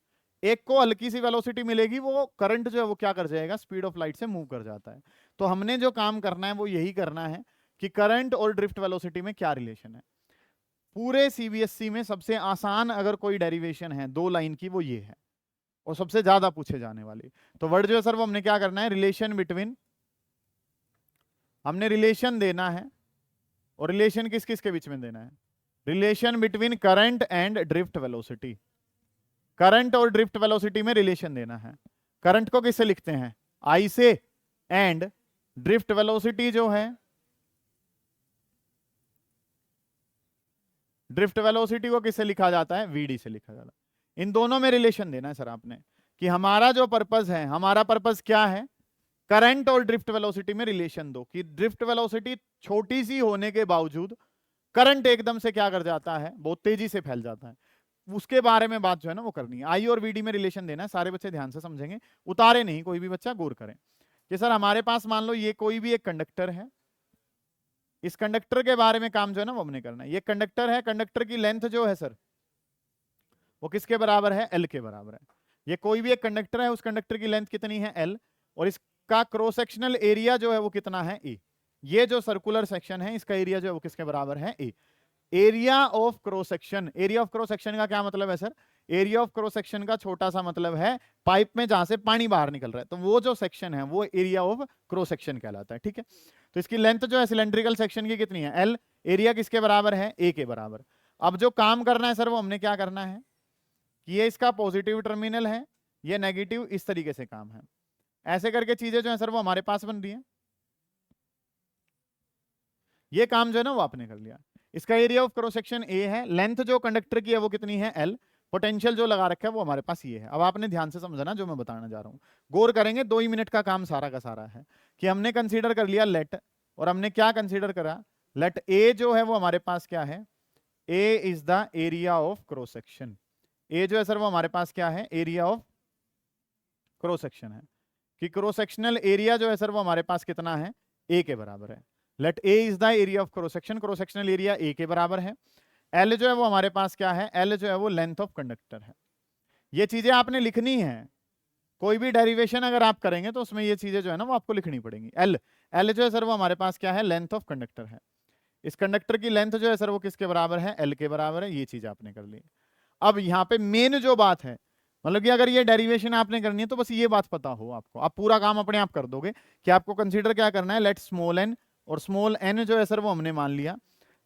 एक को हल्की सी वेलोसिटी मिलेगी, वो करंट जो है वो क्या कर जाएगा, स्पीड ऑफ लाइट से मूव कर जाता है। तो हमने जो काम करना है वो यही करना है कि करंट और ड्रिफ्ट वेलोसिटी में क्या रिलेशन है। पूरे सीबीएसई में सबसे आसान अगर कोई डेरिवेशन है 2 लाइन की, वो ये है, और सबसे ज्यादा पूछे जाने वाली। तो वर्ड जो है सर वो हमने क्या करना है, रिलेशन बिटवीन, हमने रिलेशन देना है। और रिलेशन किस किस के बीच में देना है, relation between current and drift velocity. Current और ड्रिफ्ट वेलोसिटी में रिलेशन देना है। करंट को किससे लिखते हैं, आई से, एंड ड्रिफ्ट वेलोसिटी जो है, ड्रिफ्ट वेलोसिटी को किससे लिखा जाता है, वीडी से लिखा जाता है। इन दोनों में रिलेशन देना है सर आपने, कि हमारा जो पर्पस है, हमारा पर्पस क्या है, करंट और ड्रिफ्ट वेलोसिटी में रिलेशन दो, कि ड्रिफ्ट वेलोसिटी छोटी सी होने के बावजूद करंट एकदम से क्या कर जाता है, बहुत तेजी से फैल जाता है। उसके बारे में बात जो है ना वो करनी है। आई और वीडी में रिलेशन देना है, सारे बच्चे ध्यान से समझेंगे, उतारे नहीं, कोई भी बच्चा गौर करें। कि सर हमारे पास मान लो ये कोई भी एक कंडक्टर है, इस कंडक्टर के बारे में काम जो है ना वो हमने करना है। ये कंडक्टर है, कंडक्टर की लेंथ जो है सर वो किसके बराबर है, एल के बराबर है। ये कोई भी एक कंडक्टर है, उस कंडक्टर की लेंथ कितनी है, एल, और इसका क्रॉस सेक्शनल एरिया जो है वो कितना है, ए। ये जो सर्कुलर सेक्शन है इसका एरिया जो है वो किसके बराबर है, A. Area of cross section, area of cross section का क्या मतलब है sir, area of cross section का छोटा सा मतलब है पाइप में जहां से पानी बाहर निकल रहा है, तो वो जो सेक्शन है वो एरिया ऑफ क्रॉस सेक्शन कहलाता है। ठीक है, तो इसकी लेंथ जो है सिलेंड्रिकल सेक्शन की कितनी है, एल, एरिया किसके बराबर है, ए के बराबर। अब जो काम करना है सर वो हमने क्या करना है, कि ये इसका पॉजिटिव टर्मिनल है, ये नेगेटिव, इस तरीके से काम है। ऐसे करके चीजें जो है सर वो हमारे पास बन रही है। ये काम जो है ना वो आपने कर लिया। इसका एरिया ऑफ क्रॉस सेक्शन ए है, लेंथ जो कंडक्टर की है वो कितनी है, एल, पोटेंशियल जो लगा रखा है वो हमारे पास ये है। अब आपने ध्यान से समझना जो मैं बताना जा रहा हूं, गौर करेंगे, 2 ही मिनट का काम सारा का सारा है। कि हमने कंसीडर कर लिया लेट, और हमने क्या कंसीडर करा, लेट ए जो है वो हमारे पास क्या है, A is the area of cross section. A जो है सर वो हमारे पास क्या है, एरिया ऑफ क्रॉस सेक्शन है। कि क्रॉस सेक्शनल एरिया जो है सर वो हमारे पास कितना है, ए के बराबर है। Let A is the area of cross section, cross sectional area A के बराबर है। एल जो है वो हमारे पास क्या है, एल जो है वो लेंथ ऑफ कंडक्टर है। ये चीजें आपने लिखनी है, कोई भी डेरिवेशन अगर आप करेंगे तो उसमें ये चीजें जो है ना वो आपको लिखनी पड़ेंगी। एल, एल जो है सर वो हमारे पास क्या है, लेंथ ऑफ कंडक्टर है। इस कंडक्टर की लेंथ जो है सर वो किसके बराबर है, एल के बराबर है। ये चीज आपने कर ली। अब यहाँ पे मेन जो बात है, मतलब कि अगर ये डेरिवेशन आपने करनी है तो बस ये बात पता हो आपको, आप पूरा काम अपने आप कर दोगे कि आपको कंसीडर क्या करना है, लेट स्मॉल एन, और स्मॉल एन जो है सर वो हमने मान लिया,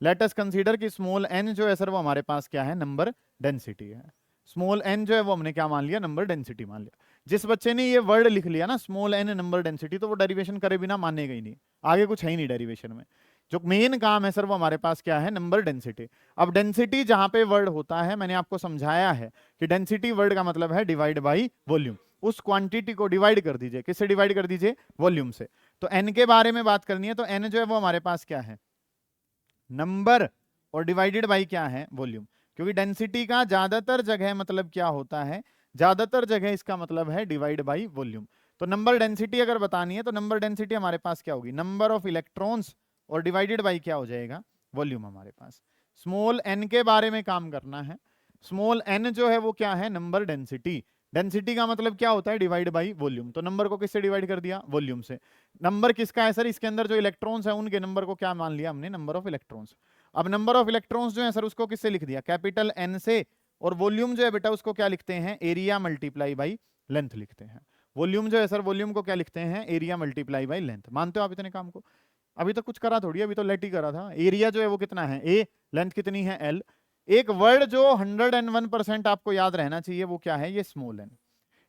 लेट अस कंसीडर कि स्मॉल एन जो है सर वो हमारे पास क्या है, नंबर डेंसिटी है। स्मॉल एन जो है वो हमने क्या मान लिया, नंबर डेंसिटी मान लिया। जिस बच्चे ने ये वर्ड लिख लिया ना स्मॉल एन नंबर डेंसिटी, तो वो डेरिवेशन करे बिना मानेगा ही नहीं, आगे कुछ है ही नहीं डेरिवेशन में। जो मेन काम है सर वो हमारे पास क्या है, नंबर डेंसिटी। अब डेंसिटी जहां पे वर्ड होता है, मैंने आपको समझाया है कि डेंसिटी वर्ड का मतलब है डिवाइड बाई वॉल्यूम। उस क्वांटिटी को डिवाइड कर दीजिए, किससे डिवाइड कर दीजिए, वॉल्यूम से। तो एन के बारे में बात करनी है तो एन जो है वो हमारे पास क्या है, नंबर, और डिवाइडेड बाई क्या है, वॉल्यूम। क्योंकि डेंसिटी का ज्यादातर जगह मतलब क्या होता है, ज्यादातर जगह इसका मतलब है डिवाइड बाई वॉल्यूम। तो नंबर डेंसिटी अगर बतानी है तो नंबर डेंसिटी हमारे पास क्या होगी, नंबर ऑफ इलेक्ट्रॉन्स, और डिवाइडेड बाई क्या हो जाएगा, वॉल्यूम हमारे पास। स्मॉल एन के बारे में काम करना है। स्मॉल एन जो है वो क्या है, नंबर डेंसिटी। डेंसिटी का मतलब क्या होता है, डिवाइड बाई वॉल्यूम। तो नंबर को किससे डिवाइड कर दिया, वॉल्यूम से। नंबर किसका है सर, इसके अंदर जो इलेक्ट्रॉन्स है उनके नंबर को क्या मान लिया हमने, नंबर ऑफ इलेक्ट्रॉन्स। अब नंबर ऑफ इलेक्ट्रॉन्स जो है सर उसको किससे लिख दिया, कैपिटल एन से। और वॉल्यूम जो है बेटा उसको क्या लिखते हैं, एरिया मल्टीप्लाई बाई लेंथ लिखते हैं। वॉल्यूम जो है सर, वॉल्यूम को क्या लिखते हैं, एरिया मल्टीप्लाई बाई लेंथ। मानते हो आप इतने काम को, अभी तो कुछ करा थोड़ी, अभी तो लेट ही करा था। एरिया जो है वो कितना है, ए, लेंथ कितनी है, एल। एक वर्ड जो 101% आपको याद रहना चाहिए वो क्या है, ये स्मॉल एन।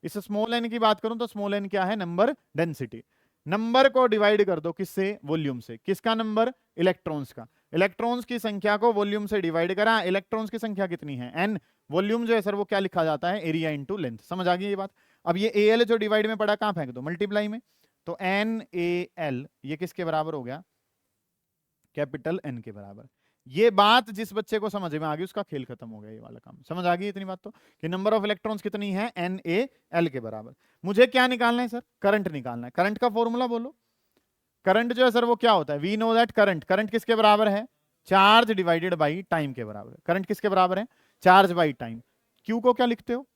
इस स्मॉल एन की बात करूं तो स्मॉल एन क्या है, नंबर डेंसिटी। नंबर को डिवाइड कर दो किससे, वॉल्यूम से। किसका नंबर, इलेक्ट्रॉन्स का। इलेक्ट्रॉन्स की संख्या को वॉल्यूम से डिवाइड करा, इलेक्ट्रॉन्स की संख्या कितनी है, एन। वॉल्यूम जो है सर वो क्या लिखा जाता है, एरिया इंटू लेंथ। समझ आ गई ये बात। अब ये ए एल जो डिवाइड में पड़ा कहां फेंक दो, मल्टीप्लाई में। तो एन ए एल ये किसके बराबर हो गया, कैपिटल एन के बराबर। ये बात जिस बच्चे को समझ में आ गई उसका खेल खत्म हो गया, ये वाला काम समझ आ गई इतनी बात तो, कि नंबर ऑफ इलेक्ट्रॉन्स कितनी है, एन ए एल के बराबर। मुझे क्या निकालना है सर, करंट निकालना है। करंट का फॉर्मूला बोलो। करंट जो है सर वो क्या होता है, we know that current, current किसके बराबर है, चार्ज डिवाइडेड बाई टाइम के बराबर है। करंट किसके बराबर है, चार्ज बाई टाइम। क्यू को क्या लिखते हो,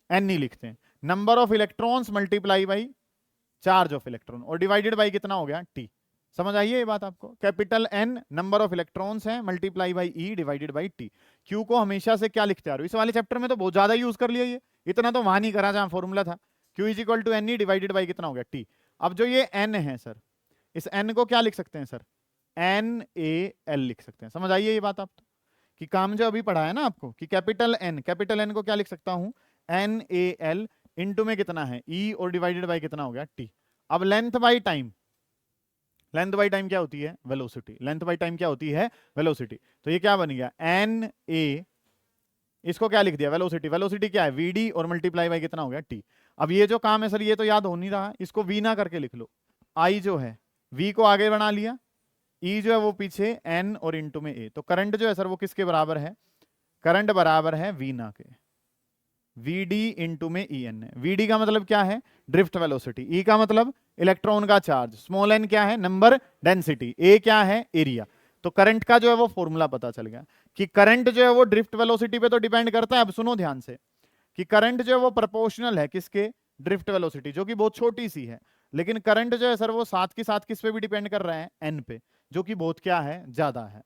एन ही लिखते हैं। Number of electrons multiply by charge of electron, और डिवाइडेड बाई कितना हो गया, टी। समझ आइए ये बात आपको, capital N number of electrons है, multiply by e divided by T. Q को हमेशा से क्या लिखते आ रहे हो, इस वाले चैप्टर में तो बहुत ज्यादा यूज कर लिया ये, इतना तो वहां नहीं करा जहां फॉर्मूला था। Q is equal to n e divided by कितना हो गया, टी। अब जो ये एन है सर, इस एन को क्या लिख सकते हैं सर, एन ए एल लिख सकते हैं। समझ आइए ये बात आप तो, कि काम जो अभी पढ़ा है ना आपको, कि कैपिटल एन को क्या लिख सकता हूं, एन ए एल, इंटू में कितना है, ई, और डिवाइडेड बाई कितना हो गया, टी। अब length by time, length by time क्या होती है, वेलोसिटी। लेंथ बाई टाइम क्या होती है, वेलोसिटी। तो ये क्या बन गया, एन ए, इसको क्या लिख दिया, वेलोसिटी। वेलोसिटी क्या है, वीडी, और मल्टीप्लाई बाई कितना हो गया, टी। अब ये जो काम है सर ये तो याद हो नहीं रहा, इसको वी ना करके लिख लो। आई जो है वी को आगे बना लिया, ई जो है वो पीछे, एन और इंटू में ए। तो करंट जो है सर वो किसके बराबर है, करंट बराबर है वी ना के, Vd इंटू में ई एन है। Vd का मतलब क्या है, ड्रिफ्ट वेलोसिटी। E का मतलब इलेक्ट्रॉन का चार्ज। स्मॉल n क्या है, नंबर डेंसिटी। A क्या है, एरिया। तो करंट का जो है वो फॉर्मूला पता चल गया कि करंट जो है वो ड्रिफ्ट वेलोसिटी पे तो डिपेंड करता है। अब सुनो ध्यान से कि करंट जो है वो प्रोपोर्शनल है किसके, ड्रिफ्ट वेलोसिटी, जो कि बहुत छोटी सी है। लेकिन करंट जो है सर वो साथ के साथ किस पे भी डिपेंड कर रहा है, n पे, जो कि बहुत क्या है, ज्यादा है।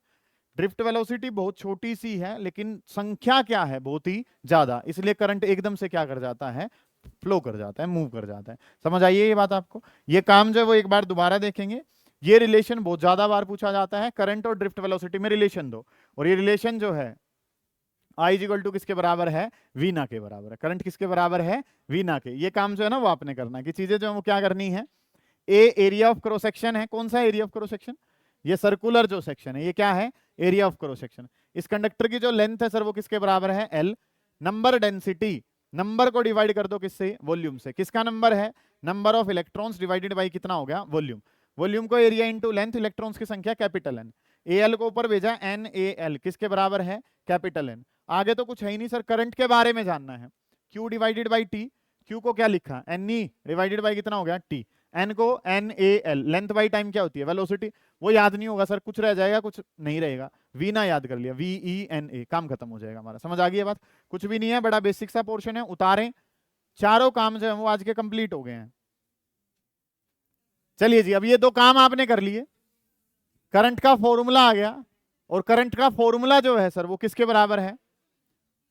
ड्रिफ्ट वेलोसिटी बहुत छोटी सी है लेकिन संख्या क्या है, बहुत ही ज्यादा, इसलिए करंट एकदम से क्या कर जाता है, फ्लो कर जाता है, मूव कर जाता है। समझ आइए ये बात आपको। ये काम जो है वो एक बार दोबारा देखेंगे। ये रिलेशन बहुत ज्यादा बार पूछा जाता है, करंट और ड्रिफ्ट वेलोसिटी में रिलेशन दो, और ये रिलेशन जो है आई इक्वल टू किसके बराबर है, वी ना के बराबर है। करंट किसके बराबर है, वी ना के। ये काम जो है ना वो आपने करना है कि चीजें जो है वो क्या करनी है। A area of cross section है, कौन सा एरिया ऑफ क्रॉस सेक्शन, ये सर्कुलर जो सेक्शन है ये क्या है, एरिया ऑफ क्रॉस सेक्शन। इस कंडक्टर की जो लेंथ है सर वो किसके बराबर है, एल। नंबर डेंसिटी, नंबर को डिवाइड कर दो किससे, वॉल्यूम से। किसका नंबर है, number of electrons divided by कितना हो गया, वॉल्यूम। वॉल्यूम को एरिया इंटू लेंथ, इलेक्ट्रॉन्स की संख्या कैपिटल एन। ए एल को ऊपर भेजा, एन ए एल किसके बराबर है, कैपिटल एन। आगे तो कुछ है ही नहीं सर, करंट के बारे में जानना है। Q divided by T, Q को क्या लिखा, एन ई डिवाइडेड बाई कितना हो गया, टी। एन को n A l, length by time क्या होती है, वेलोसिटी। वो याद नहीं होगा सर, कुछ रह जाएगा कुछ नहीं रहेगा। वी ना याद कर लिया, वी ई एन ए, काम खत्म हो जाएगा हमारा। समझ आ गई ये बात, कुछ भी नहीं है, बड़ा बेसिक सा पोर्शन है, उतारें। चारों काम जो है वो आज के कंप्लीट हो गए हैं। चलिए जी, अब ये दो काम आपने कर लिए, करंट का फॉर्मूला आ गया, और करंट का फॉर्मूला जो है सर वो किसके बराबर है,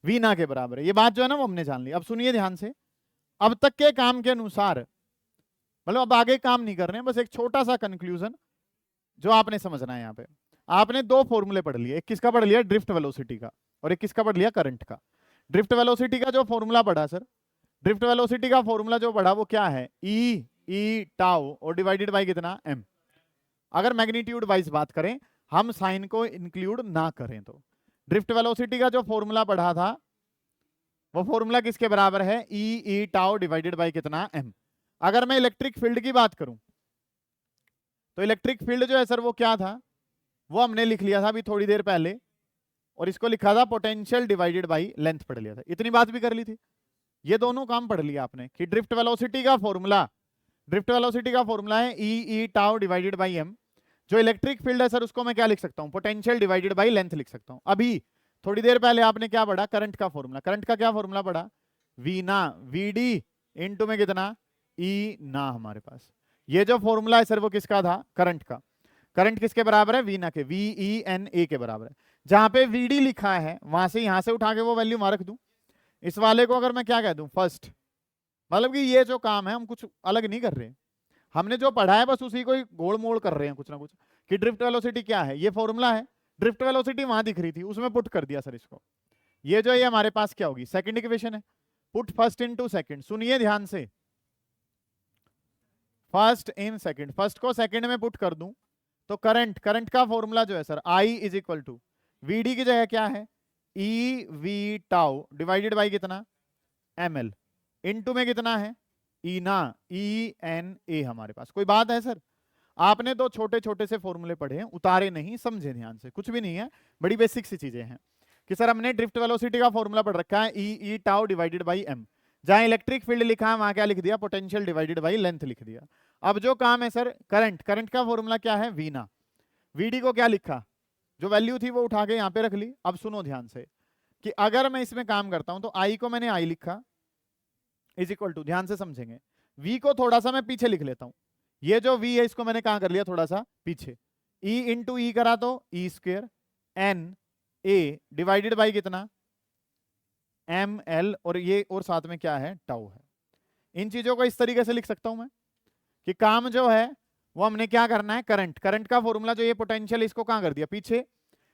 वी ना के बराबर है। ये बात जो है ना वो हमने जान ली। अब सुनिए ध्यान से, अब तक के काम के अनुसार, मतलब अब आगे काम नहीं कर रहे हैं, बस एक छोटा सा कंक्लूजन जो आपने समझना है यहाँ पे। आपने दो फॉर्मूले पढ़ लिए, एक किसका पढ़ लिया ड्रिफ्ट वेलोसिटी का, और एक किसका पढ़ लिया करंट का। ड्रिफ्ट वेलोसिटी का जो फॉर्मूला पढ़ा सर, ड्रिफ्ट वेलोसिटी का फॉर्मूला जो पढ़ा वो क्या है, ई टाउ और डिवाइडेड बाय कितना, एम। अगर मैग्नीट्यूड वाइज बात करें, हम साइन को इंक्लूड ना करें तो ड्रिफ्ट वेलोसिटी का जो फॉर्मूला पढ़ा था वो फॉर्मूला किसके बराबर है, ई टाउ डिवाइडेड बाय कितना, एम। अगर मैं इलेक्ट्रिक फील्ड की बात करूं तो इलेक्ट्रिक फील्ड जो है सर वो क्या था, वो हमने लिख लिया था अभी थोड़ी देर पहले, और इसको लिखा था पोटेंशियल डिवाइडेड बाय लेंथ पढ़ लिया था, इतनी बात भी कर ली थी। ये दोनों काम पढ़ लिया आपने कि ड्रिफ्ट वेलोसिटी का फॉर्मूला, ड्रिफ्ट वेलोसिटी का फॉर्मूला है e tau divided by M. जो इलेक्ट्रिक फील्ड है सर उसको मैं क्या लिख सकता हूं, पोटेंशियल डिवाइडेड बाय लेंथ लिख सकता हूं। अभी थोड़ी देर पहले आपने क्या पढ़ा, करंट का फॉर्मूला, करंट का क्या फॉर्मूला पढ़ा, वी ना वी डी इंटू में कितना, ई ना हमारे पास। ये जो फॉर्मूला है सर वो किसका था, करंट का। करंट किसके बराबर है, वी ना के, वी ई एन ए के बराबर है। जहां पे वी डी लिखा है वहां से यहां से उठा के वो वैल्यू वहां रख दूं। इस वाले को अगर मैं क्या कह दूं, फर्स्ट, मतलब कि ये जो काम है हम कुछ अलग नहीं कर रहे, हमने जो पढ़ा है बस उसी को ही गोल मोड़ कर रहे हैं कुछ ना कुछ, कि ड्रिफ्ट वेलोसिटी क्या है, ये फॉर्मूला है, ड्रिफ्ट वेलोसिटी वहां दिख रही थी उसमें पुट कर दिया सर इसको। ये जो है हमारे पास क्या होगी, सेकंड इक्वेशन है, पुट फर्स्ट इनटू सेकंड। सुनिए ध्यान से, फर्स्ट इन सेकंड, फर्स्ट को सेकंड में पुट कर दूं तो करंट, करंट का फॉर्मूला जो है sir I is equal to v d की जगह क्या है, e v tau divided by कितना, एम एल, इनटू में कितना है, ई ना, ई एन ए हमारे पास। कोई बात है सर, आपने तो छोटे छोटे से फॉर्मूले पढ़े हैं, उतारे नहीं, समझे ध्यान से, कुछ भी नहीं है, बड़ी बेसिक सी चीजें हैं कि सर हमने ड्रिफ्ट वेलोसिटी का फॉर्मूला पढ़ रखा है e tau divided by M. जहां इलेक्ट्रिक फील्ड लिखा है वहां क्या लिख दिया, पोटेंशियल डिवाइडेड बाई लेंथ लिख दिया। अब जो काम है सर करंट, करंट का फॉर्मूला क्या है, वी ना, वीडी को क्या लिखा, जो वैल्यू थी वो उठा के यहां पे रख ली। अब सुनो ध्यान से कि अगर मैं इसमें काम करता हूं तो आई को मैंने आई लिखा इज इक्वल टू, ध्यान से समझेंगे, वी को थोड़ा सा मैं पीछे लिख लेता हूं, ये जो वी है इसको मैंने कहां कर लिया, थोड़ा सा पीछे, ई इंटू ई करा तो e square N A divided by कितना, एम एल, और ये और साथ में क्या है, टाउ है। इन चीजों को इस तरीके से लिख सकता हूं मैं कि काम जो है वो हमने क्या करना है, करंट, करंट का फॉर्मूला जो ये पोटेंशियल इसको कहां कर दिया, पीछे,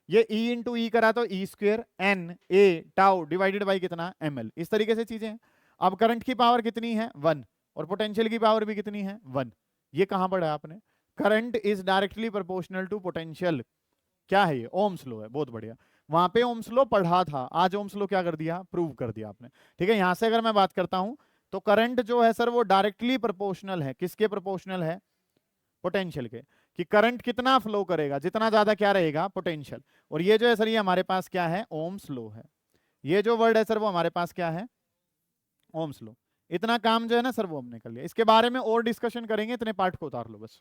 ये ई इंटू ई करा तो e square N A tau divided by कितना, एम एल। इस तरीके से चीजें हैं। अब करंट की पावर कितनी है, 1, और पोटेंशियल की पावर भी कितनी है, 1। ये कहां पढ़ा आपने, current is directly proportional to potential, क्या है ये, ओम्स लॉ है, बहुत बढ़िया। वहां पे ओम्स लॉ पढ़ा था, आज ओम्स लॉ क्या कर दिया, प्रूव कर दिया आपने। ठीक है, यहां से अगर मैं बात करता हूं तो करंट जो है सर वो डायरेक्टली प्रोपोर्शनल है, किसके प्रोपोर्शनल है, पोटेंशियल के, कि करंट कितना फ्लो करेगा, जितना ज्यादा क्या रहेगा, पोटेंशियल। और ये जो है सर ये हमारे पास क्या है, ओम्स लॉ है। ये जो वर्ड है सर वो हमारे पास क्या है, ओम्स लॉ। इतना काम जो है ना सर वो हमने कर लिया। इसके बारे में और डिस्कशन करेंगे, इतने पार्ट को उतार लो बस।